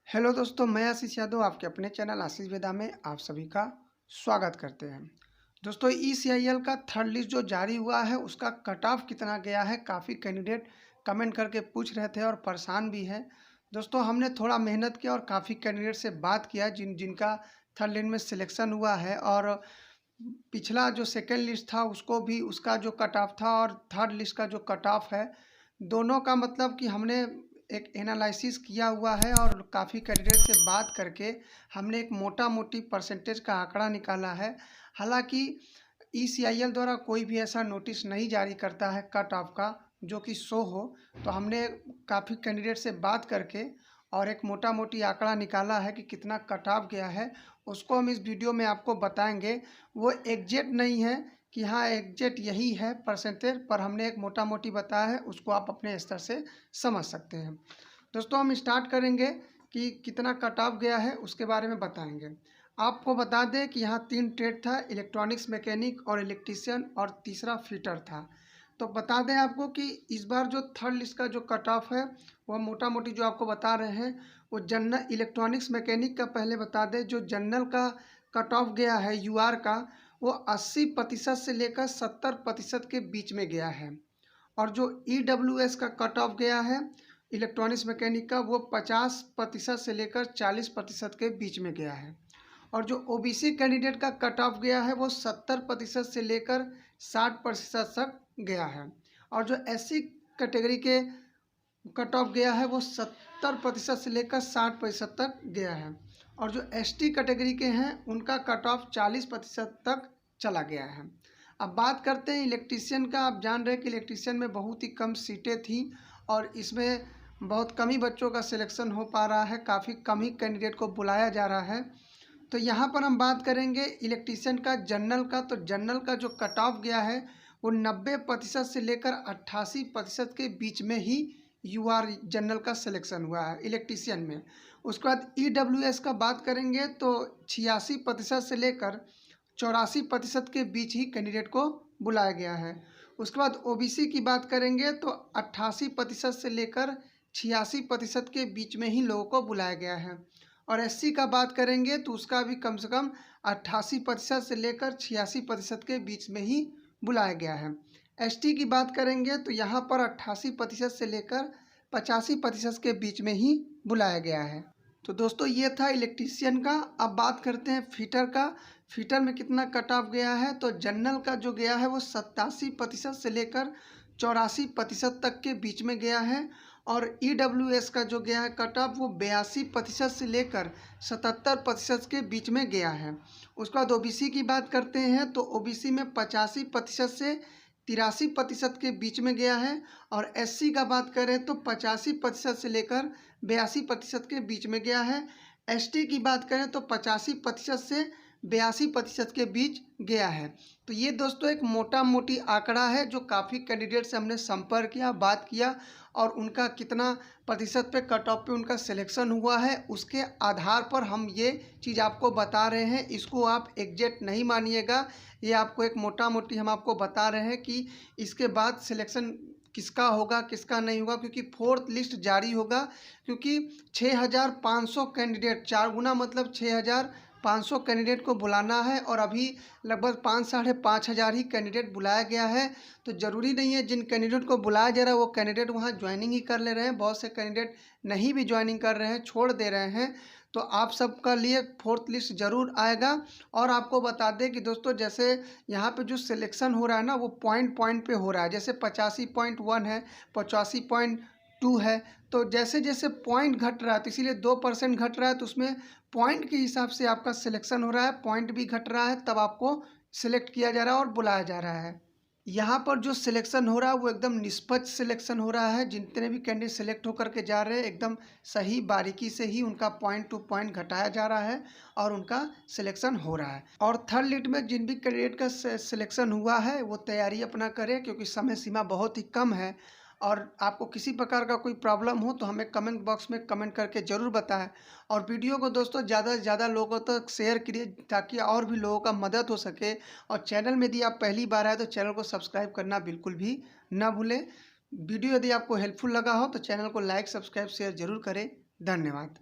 Hello दोस्तों, मैं आशीष यादव आपके अपने चैनल आशीष वेदा में आप सभी का स्वागत करते हैं। दोस्तों, ECIL का थर्ड लिस्ट जो जारी हुआ है उसका कट ऑफ कितना गया है, काफ़ी कैंडिडेट कमेंट करके पूछ रहे थे और परेशान भी है। दोस्तों, हमने थोड़ा मेहनत किया और काफ़ी कैंडिडेट से बात किया जिनका थर्ड लिस्ट में सिलेक्शन हुआ है, और पिछला जो सेकेंड लिस्ट था उसको भी उसका जो कट ऑफ था और थर्ड लिस्ट का जो कट ऑफ है, दोनों का मतलब कि हमने एक एनालिसिस किया हुआ है और काफ़ी कैंडिडेट से बात करके हमने एक मोटा मोटी परसेंटेज का आंकड़ा निकाला है। हालांकि ECIL द्वारा कोई भी ऐसा नोटिस नहीं जारी करता है कट ऑफ का जो कि शो हो, तो हमने काफ़ी कैंडिडेट से बात करके और एक मोटा मोटी आंकड़ा निकाला है कि कितना कट ऑफ गया है। उसको हम इस वीडियो में आपको बताएंगे। वो एग्जैक्ट नहीं है कि हाँ एग्जैक्ट यही है परसेंटेज, पर हमने एक मोटा मोटी बताया है, उसको आप अपने स्तर से समझ सकते हैं। दोस्तों, हम स्टार्ट करेंगे कि कितना कट ऑफ गया है उसके बारे में बताएंगे। आपको बता दें कि यहाँ 3 ट्रेड था, इलेक्ट्रॉनिक्स मैकेनिक और इलेक्ट्रीशियन, और तीसरा फिटर था। तो बता दें आपको कि इस बार जो थर्ड लिस्ट का जो कट ऑफ है वह मोटा मोटी जो आपको बता रहे हैं वो जनरल इलेक्ट्रॉनिक्स मैकेनिक का पहले बता दें। जो जनरल का कट ऑफ गया है UR का, वो 80% से लेकर 70% के बीच में गया है। और जो EWS का कट ऑफ गया है इलेक्ट्रॉनिक्स मैकेनिक का, वो 50% से लेकर 40% के बीच में गया है। और जो OBC कैंडिडेट का कट ऑफ गया है वो 70% से लेकर 60% तक गया है। और जो SC कैटेगरी के कट ऑफ गया है वो 70% से लेकर 60% तक गया है। और जो ST कैटेगरी के हैं उनका कट ऑफ 40% तक चला गया है। अब बात करते हैं इलेक्ट्रीशियन का। आप जान रहे हैं कि इलेक्ट्रीशियन में बहुत ही कम सीटें थी और इसमें बहुत कम ही बच्चों का सिलेक्शन हो पा रहा है, काफ़ी कम ही कैंडिडेट को बुलाया जा रहा है। तो यहाँ पर हम बात करेंगे इलेक्ट्रीशियन का जनरल का। तो जनरल का जो कट ऑफ गया है वो 90% से लेकर 88% के बीच में ही UR जनरल का सिलेक्शन हुआ है इलेक्ट्रीशियन में। उसके बाद EWS का बात करेंगे तो 86% से लेकर 84% के बीच ही कैंडिडेट को बुलाया गया है। उसके बाद OBC की बात करेंगे तो 88% से लेकर 86% के बीच में ही लोगों को बुलाया गया है। और SC का बात करेंगे तो उसका भी कम से कम 88% से लेकर 86% के बीच में ही बुलाया गया है। ST की बात करेंगे तो यहाँ पर 88% से लेकर 85% के बीच में ही बुलाया गया है। तो दोस्तों, ये था इलेक्ट्रीशियन का। अब बात करते हैं फिटर का। फिटर में कितना कट ऑफ गया है, तो जनरल का जो गया है वो 87% से लेकर 84% तक के बीच में गया है। और EWS का जो गया है कट ऑफ वो 82% से लेकर 77% के बीच में गया है। उसके बाद OBC की बात करते हैं तो OBC में 85% से 83% के बीच में गया है। और SC का बात करें तो 85% से लेकर 82% के बीच में गया है। ST की बात करें तो 85% से 82% के बीच गया है। तो ये दोस्तों एक मोटा मोटी आंकड़ा है जो काफ़ी कैंडिडेट से हमने संपर्क किया, बात किया, और उनका कितना प्रतिशत पे कट ऑफ पे उनका सिलेक्शन हुआ है उसके आधार पर हम ये चीज़ आपको बता रहे हैं। इसको आप एग्जैक्ट नहीं मानिएगा, ये आपको एक मोटा मोटी हम आपको बता रहे हैं कि इसके बाद सिलेक्शन किसका होगा किसका नहीं होगा, क्योंकि फोर्थ लिस्ट जारी होगा। क्योंकि 6500 कैंडिडेट, 4 गुना मतलब 6500 कैंडिडेट को बुलाना है, और अभी लगभग 5-5,500 ही कैंडिडेट बुलाया गया है। तो ज़रूरी नहीं है जिन कैंडिडेट को बुलाया जा रहा है वो कैंडिडेट वहाँ ज्वाइनिंग ही कर ले रहे हैं। बहुत से कैंडिडेट नहीं भी ज्वाइनिंग कर रहे हैं, छोड़ दे रहे हैं। तो आप सबका लिए फोर्थ लिस्ट ज़रूर आएगा। और आपको बता दें कि दोस्तों, जैसे यहाँ पे जो सिलेक्शन हो रहा है ना वो पॉइंट पे हो रहा है। जैसे 85.1 है, 85.2 है। तो जैसे जैसे पॉइंट घट रहा है तो इसीलिए 2% घट रहा है, तो उसमें पॉइंट के हिसाब से आपका सिलेक्शन हो रहा है। पॉइंट भी घट रहा है तब आपको सिलेक्ट किया जा रहा है और बुलाया जा रहा है। यहाँ पर जो सिलेक्शन हो रहा है वो एकदम निष्पक्ष सिलेक्शन हो रहा है। जितने भी कैंडिडेट सिलेक्ट होकर के जा रहे हैं एकदम सही बारीकी से ही उनका पॉइंट टू पॉइंट घटाया जा रहा है और उनका सिलेक्शन हो रहा है। और थर्ड लिस्ट में जिन भी कैंडिडेट का सिलेक्शन हुआ है वो तैयारी अपना करें, क्योंकि समय सीमा बहुत ही कम है। और आपको किसी प्रकार का कोई प्रॉब्लम हो तो हमें कमेंट बॉक्स में कमेंट करके ज़रूर बताएं। और वीडियो को दोस्तों ज़्यादा से ज़्यादा लोगों तक शेयर करिए ताकि और भी लोगों का मदद हो सके। और चैनल में यदि आप पहली बार आए तो चैनल को सब्सक्राइब करना बिल्कुल भी ना भूलें। वीडियो यदि आपको हेल्पफुल लगा हो तो चैनल को लाइक, सब्सक्राइब, शेयर ज़रूर करें। धन्यवाद।